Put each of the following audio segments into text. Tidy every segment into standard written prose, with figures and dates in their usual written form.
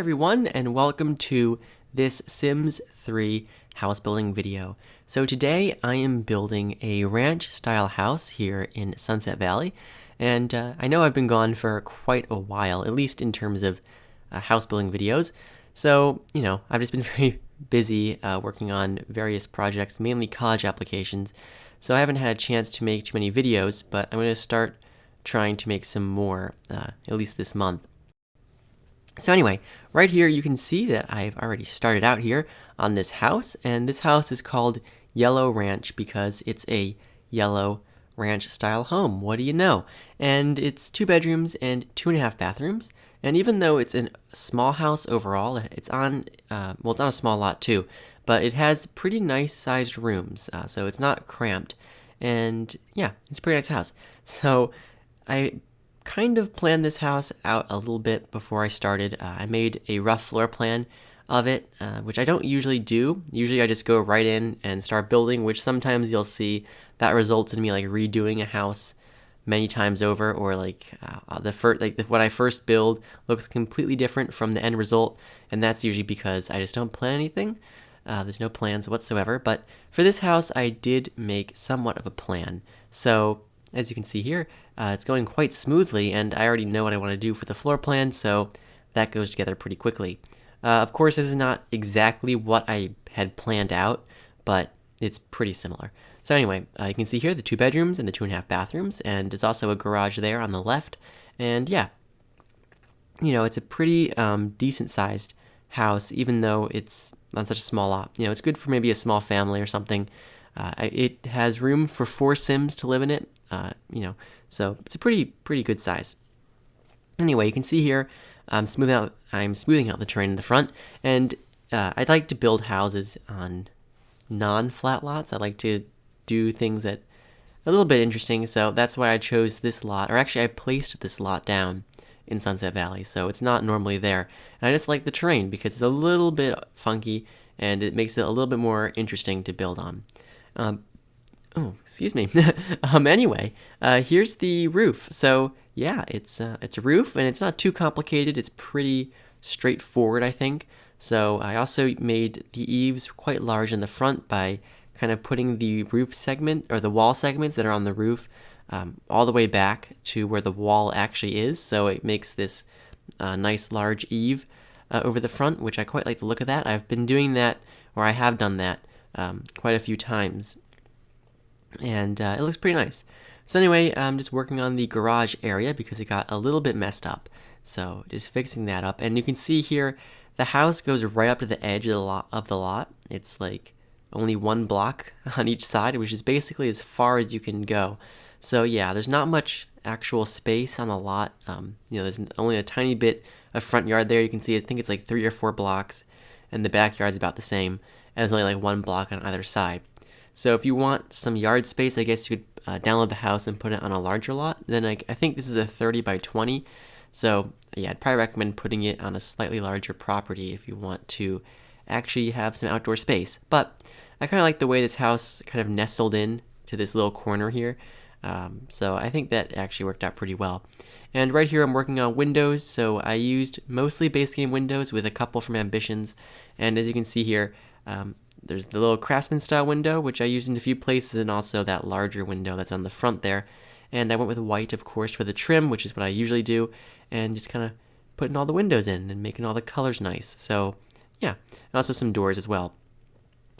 everyone, and welcome to this Sims 3 house building video. So today I am building a ranch style house here in Sunset Valley, and I know I've been gone for quite a while, at least in terms of house building videos. So, I've just been very busy working on various projects, mainly college applications, so I haven't had a chance to make too many videos, but I'm going to start trying to make some more, at least this month. So anyway, right here you can see that I've already started out here on this house, and this house is called Yellow Ranch because it's a yellow ranch style home. What do you know? And it's 2 bedrooms and 2.5 bathrooms. And even though it's a small house overall, it's on it's on a small lot too, but it has pretty nice sized rooms, so it's not cramped. And yeah, it's a pretty nice house. So I kind of planned this house out a little bit before I started. I made a rough floor plan of it, which I don't usually do. Usually I just go right in and start building, which sometimes you'll see that results in me like redoing a house many times over, or what I first build looks completely different from the end result, and that's usually because I just don't plan anything. There's no plans whatsoever, but for this house I did make somewhat of a plan. So as you can see here, it's going quite smoothly, and I already know what I want to do for the floor plan, so that goes together pretty quickly. Of course, this is not exactly what I had planned out, but it's pretty similar. So anyway, you can see here the 2 bedrooms and the 2.5 bathrooms, and there's also a garage there on the left. And yeah, it's a pretty decent-sized house, even though it's on such a small lot. It's good for maybe a small family or something. It has room for 4 Sims to live in it, so it's a pretty good size. Anyway, you can see here I'm smoothing out the terrain in the front, and I'd like to build houses on non-flat lots. I like to do things that are a little bit interesting, so that's why I chose this lot, or actually I placed this lot down in Sunset Valley, so it's not normally there. And I just like the terrain because it's a little bit funky, and it makes it a little bit more interesting to build on. Oh, excuse me. Anyway, here's the roof. So yeah, it's a roof, and it's not too complicated. It's pretty straightforward, I think. So I also made the eaves quite large in the front by kind of putting the roof segment, or the wall segments that are on the roof, all the way back to where the wall actually is. So it makes this nice large eave over the front, which I quite like the look of that. I've been doing that, or I have done that quite a few times, and it looks pretty nice. So anyway, I'm just working on the garage area because it got a little bit messed up, so just fixing that up. And you can see here the house goes right up to the edge of the lot. It's like only 1 block on each side, which is basically as far as you can go. So yeah, there's not much actual space on the lot. There's only a tiny bit of front yard there. You can see, I think it's like 3 or 4 blocks, and the backyard's about the same, and there's only like 1 block on either side. So if you want some yard space, I guess you could download the house and put it on a larger lot. Then I think this is a 30 by 20. So yeah, I'd probably recommend putting it on a slightly larger property if you want to actually have some outdoor space. But I kind of like the way this house kind of nestled in to this little corner here. So I think that actually worked out pretty well. And right here I'm working on windows, so I used mostly base game windows with a couple from Ambitions. And as you can see here, there's the little craftsman style window, which I used in a few places, and also that larger window that's on the front there. And I went with white, of course, for the trim, which is what I usually do, and just kind of putting all the windows in and making all the colors nice. So yeah, and also some doors as well.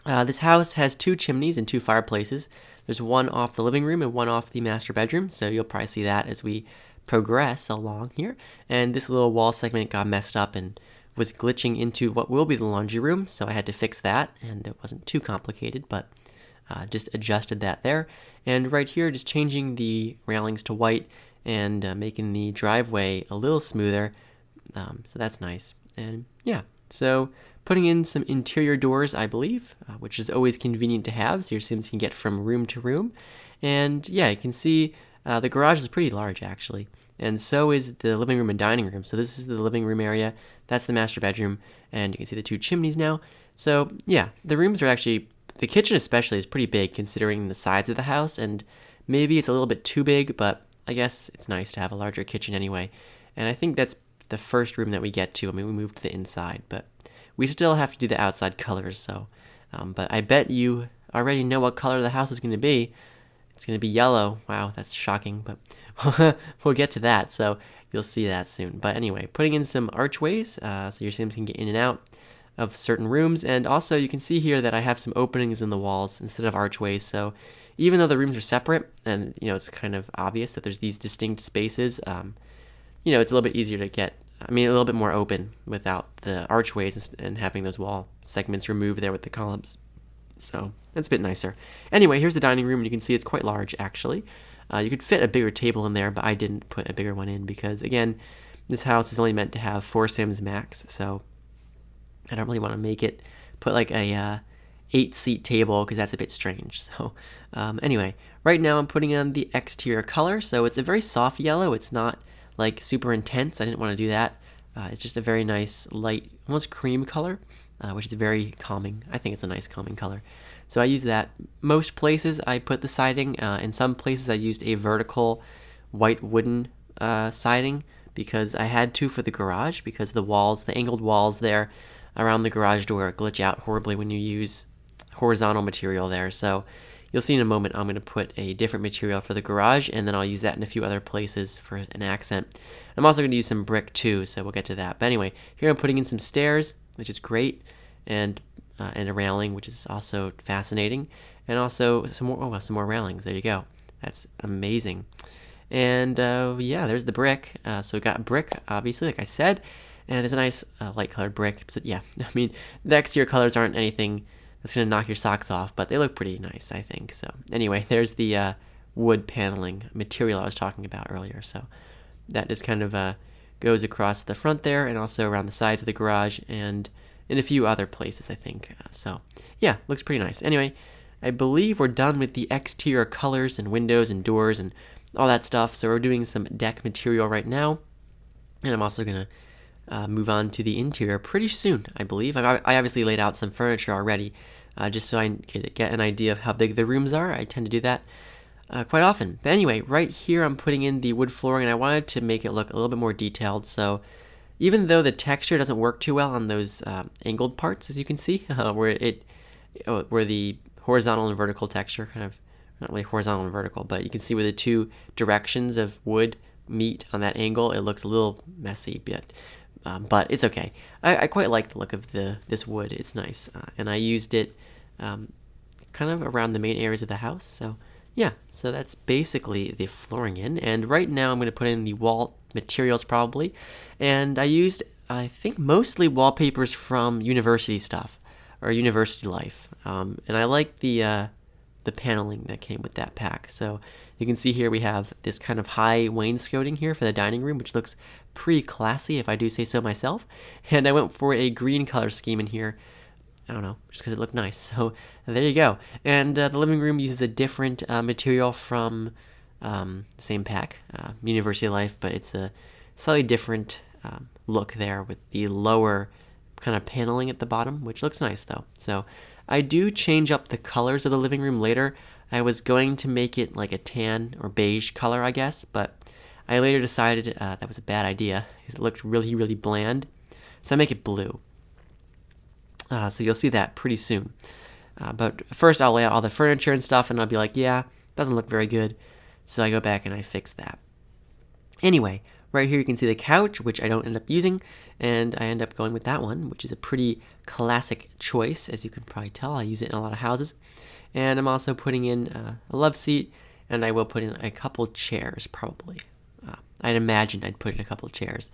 This house has 2 chimneys and 2 fireplaces. There's one off the living room and one off the master bedroom, so you'll probably see that as we progress along here. And this little wall segment got messed up and was glitching into what will be the laundry room, so I had to fix that, and it wasn't too complicated, but just adjusted that there. And right here, just changing the railings to white and making the driveway a little smoother, so that's nice. And yeah, so putting in some interior doors, I believe, which is always convenient to have, so your Sims can get from room to room. And yeah, you can see the garage is pretty large, actually, and so is the living room and dining room. So this is the living room area, that's the master bedroom, and you can see the 2 chimneys now. So yeah, the rooms are actually, the kitchen especially is pretty big considering the size of the house, and maybe it's a little bit too big, but I guess it's nice to have a larger kitchen anyway. And I think that's the first room that we get to. I mean, we moved to the inside, but we still have to do the outside colors. So, but I bet you already know what color the house is going to be. It's going to be yellow. Wow, that's shocking, but we'll get to that. So you'll see that soon. But anyway, putting in some archways so your Sims can get in and out of certain rooms. And also you can see here that I have some openings in the walls instead of archways. So even though the rooms are separate and, it's kind of obvious that there's these distinct spaces, it's a little bit easier to get, a little bit more open without the archways and having those wall segments removed there with the columns. So that's a bit nicer. Anyway, here's the dining room, and you can see it's quite large, actually. You could fit a bigger table in there, but I didn't put a bigger one in because, again, this house is only meant to have 4 Sims max, so I don't really want to put like a 8-seat table because that's a bit strange. So anyway, right now I'm putting on the exterior color, so it's a very soft yellow. It's not like super intense. I didn't want to do that. It's just a very nice, light, almost cream color, which is very calming. I think it's a nice calming color. So I use that. Most places I put the siding. In some places I used a vertical white wooden siding because I had to for the garage, because the walls, the angled walls there around the garage door glitch out horribly when you use horizontal material there. So you'll see in a moment I'm going to put a different material for the garage, and then I'll use that in a few other places for an accent. I'm also going to use some brick too, so we'll get to that. But anyway, here I'm putting in some stairs, which is great, and a railing, which is also fascinating, and also some more railings. There you go. That's amazing. And yeah, there's the brick. So we got brick, obviously, like I said, and it's a nice light colored brick. So yeah, the exterior colors aren't anything that's going to knock your socks off, but they look pretty nice, I think. So anyway, there's the wood paneling material I was talking about earlier. So that just kind of goes across the front there, and also around the sides of the garage, and in a few other places, I think. So yeah, looks pretty nice. Anyway, I believe we're done with the exterior colors and windows and doors and all that stuff. So we're doing some deck material right now, and I'm also going to move on to the interior pretty soon, I believe. I obviously laid out some furniture already, just so I could get an idea of how big the rooms are. I tend to do that quite often. But anyway, right here I'm putting in the wood flooring, and I wanted to make it look a little bit more detailed. So even though the texture doesn't work too well on those angled parts, as you can see, where the horizontal and vertical texture kind of, not really horizontal and vertical, but you can see where the two directions of wood meet on that angle, it looks a little messy, but it's okay. I quite like the look of this wood. It's nice, and I used it kind of around the main areas of the house. So yeah, so that's basically the flooring in. And right now I'm going to put in the wall materials probably, and I used, I think, mostly wallpapers from university stuff or university life, and I like the paneling that came with that pack. So you can see here we have this kind of high wainscoting here for the dining room, which looks pretty classy, if I do say so myself. And I went for a green color scheme in here. I don't know, just because it looked nice. So there you go. And the living room uses a different material from the same pack, University Life, but it's a slightly different look there with the lower kind of paneling at the bottom, which looks nice though. So I do change up the colors of the living room later. I was going to make it like a tan or beige color, I guess, but I later decided that was a bad idea because it looked really, really bland. So I make it blue. So you'll see that pretty soon. But first I'll lay out all the furniture and stuff, and I'll be like, yeah, doesn't look very good. So I go back and I fix that. Anyway, right here you can see the couch, which I don't end up using, and I end up going with that one, which is a pretty classic choice, as you can probably tell. I use it in a lot of houses. And I'm also putting in a love seat, and I will put in a couple chairs, probably. I'd imagine I'd put in a couple chairs.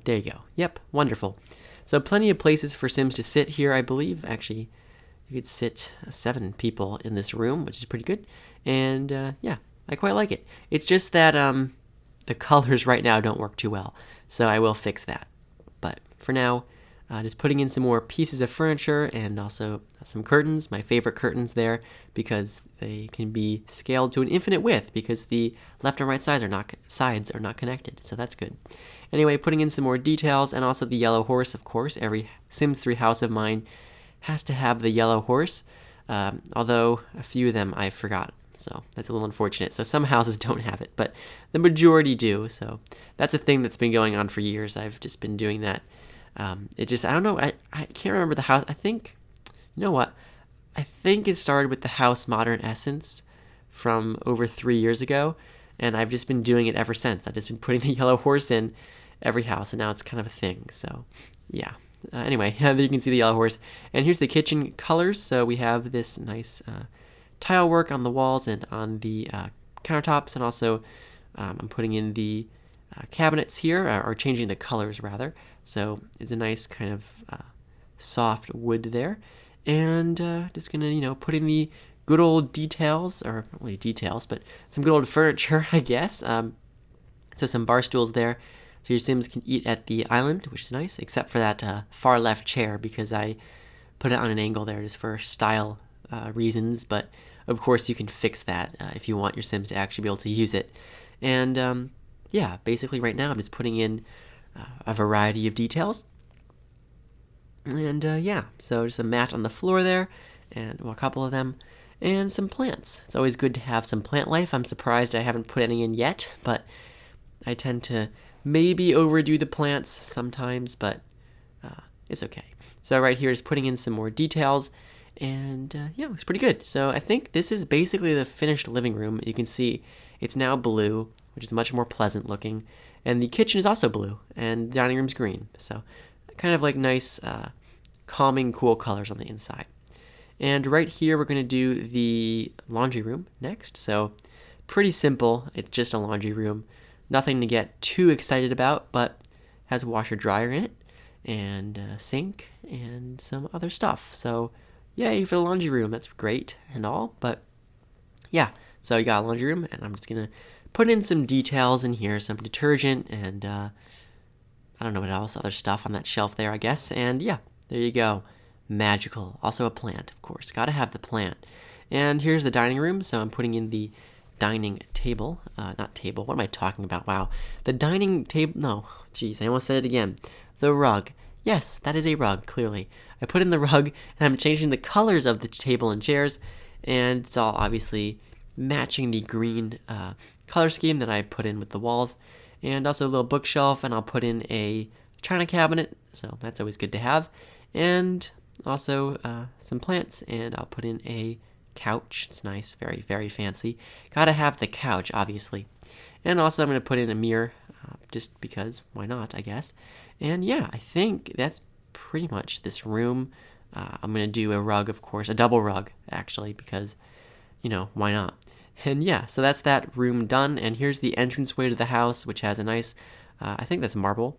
There you go. Yep, wonderful. So plenty of places for Sims to sit here, I believe. Actually, you could sit 7 people in this room, which is pretty good. And yeah, I quite like it. It's just that the colors right now don't work too well, so I will fix that. But for now, just putting in some more pieces of furniture and also some curtains, my favorite curtains there, because they can be scaled to an infinite width because the left and right sides are not connected, so that's good. Anyway, putting in some more details, and also the yellow horse, of course. Every Sims 3 house of mine has to have the yellow horse, although a few of them I forgot. so that's a little unfortunate. So some houses don't have it, but the majority do. So that's a thing that's been going on for years. I've just been doing that. It just, I don't know, I can't remember the house. I think, you know what? I think it started with the house Modern Essence from over 3 years ago, and I've just been doing it ever since. I've just been putting the yellow horse in every house, and now it's kind of a thing. So yeah. Anyway, there you can see the yellow horse. And here's the kitchen colors. So we have this nice tile work on the walls and on the countertops, and also I'm putting in the cabinets here, or changing the colors rather. So it's a nice kind of soft wood there. And just gonna, put in the good old details, or not really details, but some good old furniture, I guess. So some bar stools there. So your Sims can eat at the island, which is nice, except for that far left chair, because I put it on an angle there just for style reasons. But of course you can fix that if you want your Sims to actually be able to use it. And yeah, basically right now I'm just putting in a variety of details. And yeah, so just a mat on the floor there, and a couple of them, and some plants. It's always good to have some plant life. I'm surprised I haven't put any in yet, but I tend to maybe overdo the plants sometimes, but it's okay. So right here is putting in some more details, and yeah, it looks pretty good. So I think this is basically the finished living room. You can see it's now blue, which is much more pleasant looking, and the kitchen is also blue, and the dining room's green. So kind of like nice, calming, cool colors on the inside. And right here, we're going to do the laundry room next. So pretty simple. It's just a laundry room. Nothing to get too excited about, but has a washer dryer in it, and a sink, and some other stuff. So yay for the laundry room. That's great and all, but yeah. So you got a laundry room, and I'm just going to put in some details in here, some detergent, and I don't know what else, other stuff on that shelf there, I guess. And yeah, there you go. Magical. Also a plant, of course. Gotta have the plant. And here's the dining room. So I'm putting in the dining table. Not table. What am I talking about? Wow. The dining table. No. Jeez, I almost said it again. The rug. Yes, that is a rug, clearly. I put in the rug, and I'm changing the colors of the table and chairs. And it's all obviously matching the green color scheme that I put in with the walls. And also a little bookshelf, and I'll put in a china cabinet, so that's always good to have. And also some plants, and I'll put in a couch. It's nice, very, very fancy. Gotta have the couch, obviously. And also I'm going to put in a mirror, just because, why not, I guess. And yeah, I think that's pretty much this room. I'm going to do a rug, of course, a double rug, actually, because, why not? And yeah, so that's that room done, and here's the entranceway to the house, which has a nice, I think that's marble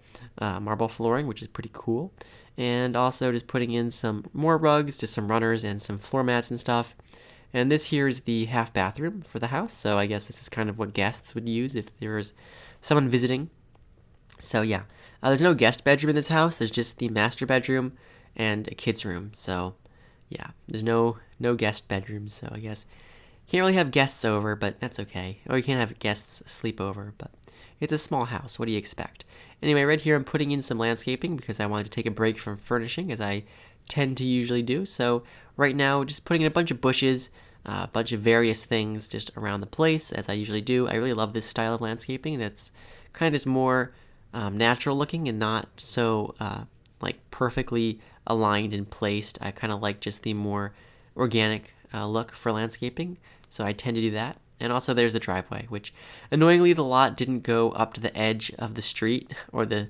flooring, which is pretty cool. And also just putting in some more rugs, just some runners and some floor mats and stuff. And this here is the half bathroom for the house, so I guess this is kind of what guests would use if there's someone visiting. So yeah, there's no guest bedroom in this house, there's just the master bedroom and a kid's room. So yeah, there's no guest bedrooms, so I guess can't really have guests over, but that's okay. Or you can't have guests sleep over, but it's a small house. What do you expect? Anyway, right here I'm putting in some landscaping because I wanted to take a break from furnishing, as I tend to usually do. So right now, just putting in a bunch of bushes, a bunch of various things just around the place, as I usually do. I really love this style of landscaping. That's kind of just more natural looking and not so like perfectly aligned and placed. I kind of like just the more organic look for landscaping. So I tend to do that. And also there's the driveway, which annoyingly the lot didn't go up to the edge of the street, or the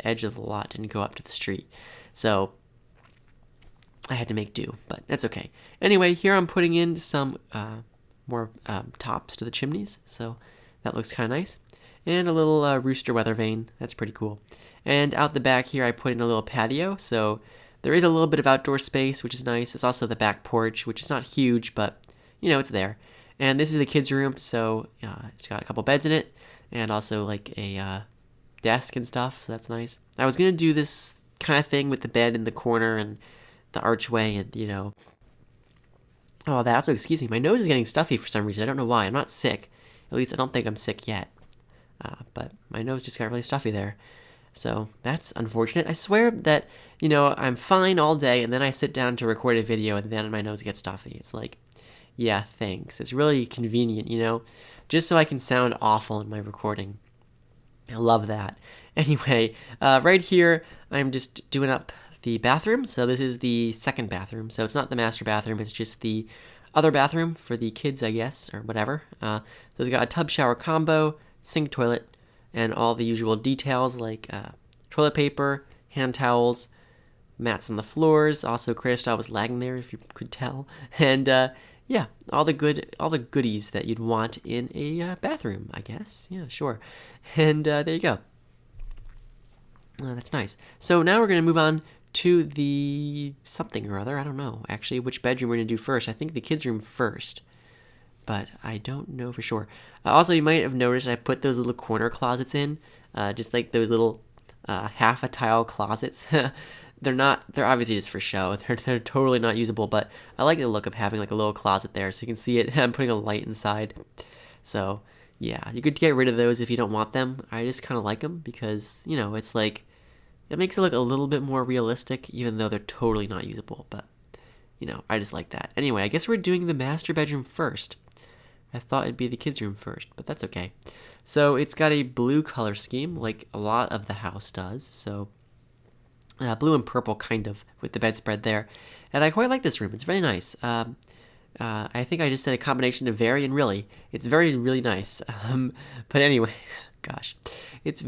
edge of the lot didn't go up to the street. So I had to make do, but that's okay. Anyway, here I'm putting in some more tops to the chimneys, so that looks kind of nice. And a little rooster weather vane, that's pretty cool. And out the back here I put in a little patio, so there is a little bit of outdoor space, which is nice. It's also the back porch, which is not huge, but it's there. And this is the kids' room, so it's got a couple beds in it, and also like a desk and stuff, so that's nice. I was going to do this kind of thing with the bed in the corner and the archway and, all that. Also, excuse me, my nose is getting stuffy for some reason. I don't know why. I'm not sick. At least I don't think I'm sick yet. But my nose just got really stuffy there. So that's unfortunate. I swear that, I'm fine all day, and then I sit down to record a video, and then my nose gets stuffy. It's like, Yeah, thanks. It's really convenient, just so I can sound awful in my recording. I love that. Anyway, right here, I'm just doing up the bathroom. So this is the second bathroom. So it's not the master bathroom. It's just the other bathroom for the kids, I guess, or whatever. So it's got a tub shower combo, sink, toilet, and all the usual details like toilet paper, hand towels, mats on the floors. Also, Creator Style was lagging there, if you could tell. And yeah, all the goodies that you'd want in a bathroom, I guess. Yeah, sure. And there you go. That's nice. So now we're going to move on to the something or other. I don't know, actually, which bedroom we're going to do first. I think the kids' room first, but I don't know for sure. Also, you might have noticed I put those little corner closets in, just like those little half a tile closets. They're obviously just for show. They're totally not usable, but I like the look of having like a little closet there so you can see it. I'm putting a light inside. So yeah, you could get rid of those if you don't want them. I just kind of like them because, it's like, it makes it look a little bit more realistic, even though they're totally not usable. But, I just like that. Anyway, I guess we're doing the master bedroom first. I thought it'd be the kids' room first, but that's okay. So it's got a blue color scheme, like a lot of the house does. So blue and purple, kind of, with the bedspread there. And I quite like this room. It's very nice. I think I just said a combination of very and really. It's very, really nice. But anyway, gosh, it's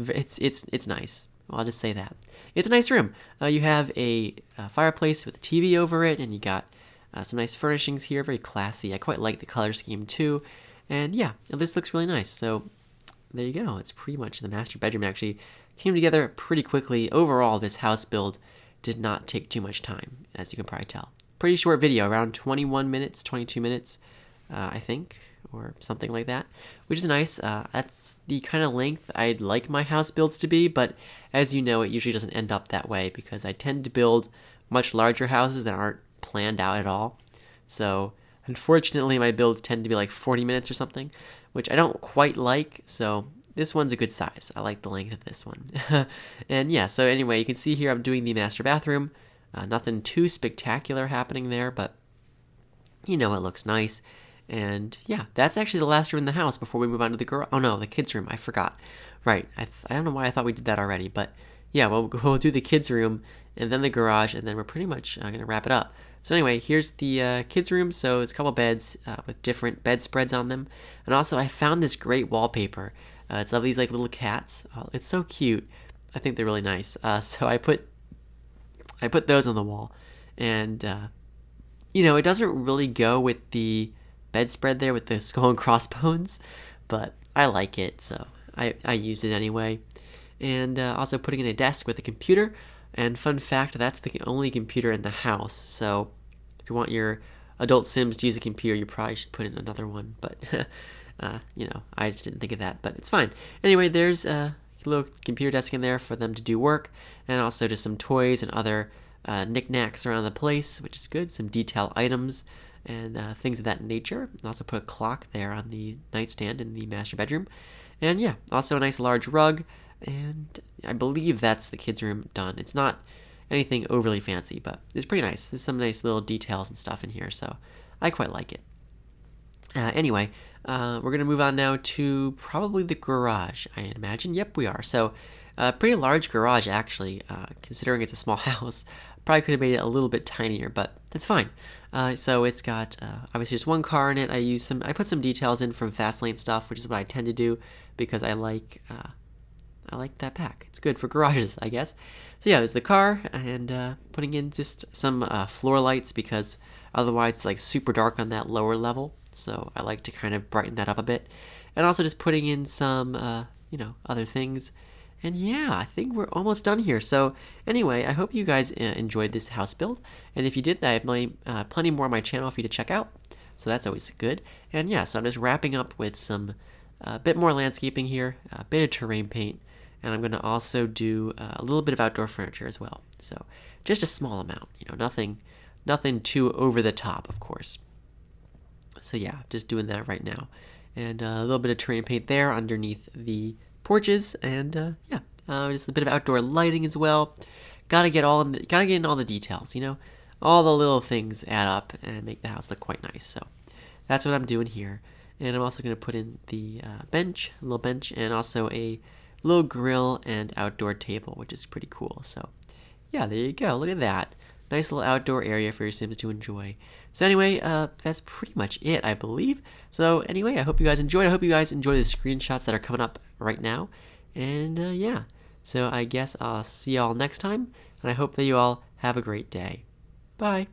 nice. Well, I'll just say that. It's a nice room. You have a fireplace with a TV over it, and you got some nice furnishings here. Very classy. I quite like the color scheme too. And yeah, this looks really nice. So there you go. It's pretty much the master bedroom. Actually came together pretty quickly. Overall, this house build did not take too much time, as you can probably tell. Pretty short video, around 21 minutes, 22 minutes, I think, or something like that, which is nice. That's the kind of length I'd like my house builds to be, but as you know, it usually doesn't end up that way because I tend to build much larger houses that aren't planned out at all. So unfortunately, my builds tend to be like 40 minutes or something, which I don't quite like. So this one's a good size. I like the length of this one. And yeah, so anyway, you can see here I'm doing the master bathroom. Nothing too spectacular happening there, but it looks nice. And yeah, that's actually the last room in the house before we move on to the garage. Oh no, the kids' room. I forgot. Right. I don't know why I thought we did that already, but yeah, we'll do the kids' room and then the garage, and then we're pretty much going to wrap it up. So anyway, here's the kids' room. So it's a couple beds with different bedspreads on them. And also, I found this great wallpaper. It's of these like little cats. It's so cute. I think they're really nice. So I put those on the wall, and it doesn't really go with the bedspread there with the skull and crossbones, but I like it, so I use it anyway. And also putting in a desk with a computer. And fun fact, that's the only computer in the house. So if you want your adult Sims to use a computer, you probably should put in another one. But I just didn't think of that, but it's fine. Anyway, there's a little computer desk in there for them to do work, and also just some toys and other knickknacks around the place, which is good. Some detail items and things of that nature. Also put a clock there on the nightstand in the master bedroom. And yeah, also a nice large rug, and I believe that's the kids' room done. It's not anything overly fancy, but it's pretty nice. There's some nice little details and stuff in here, so I quite like it. Anyway, we're going to move on now to probably the garage, I imagine. Yep, we are. So, pretty large garage, actually, considering it's a small house. Probably could have made it a little bit tinier, but that's fine. So it's got obviously just one car in it. I put some details in from Fastlane stuff, which is what I tend to do because I like that pack. It's good for garages, I guess. So yeah, there's the car, and putting in just some floor lights because otherwise it's like super dark on that lower level. So I like to kind of brighten that up a bit, and also just putting in some other things. And yeah, I think we're almost done here. So anyway, I hope you guys enjoyed this house build. And if you did, I have plenty more on my channel for you to check out. So that's always good. And yeah, so I'm just wrapping up with some bit more landscaping here, a bit of terrain paint. And I'm going to also do a little bit of outdoor furniture as well. So just a small amount, nothing too over the top, of course. So yeah, just doing that right now. And a little bit of terrain paint there underneath the porches, and just a bit of outdoor lighting as well. Gotta get in all the details, all the little things add up and make the house look quite nice. So that's what I'm doing here. And I'm also going to put in the bench, a little bench, and also a little grill and outdoor table, which is pretty cool. So yeah, there you go. Look at that. Nice little outdoor area for your Sims to enjoy. So anyway, that's pretty much it, I believe. So anyway, I hope you guys enjoyed. I hope you guys enjoy the screenshots that are coming up right now. And yeah, so I guess I'll see y'all next time. And I hope that you all have a great day. Bye.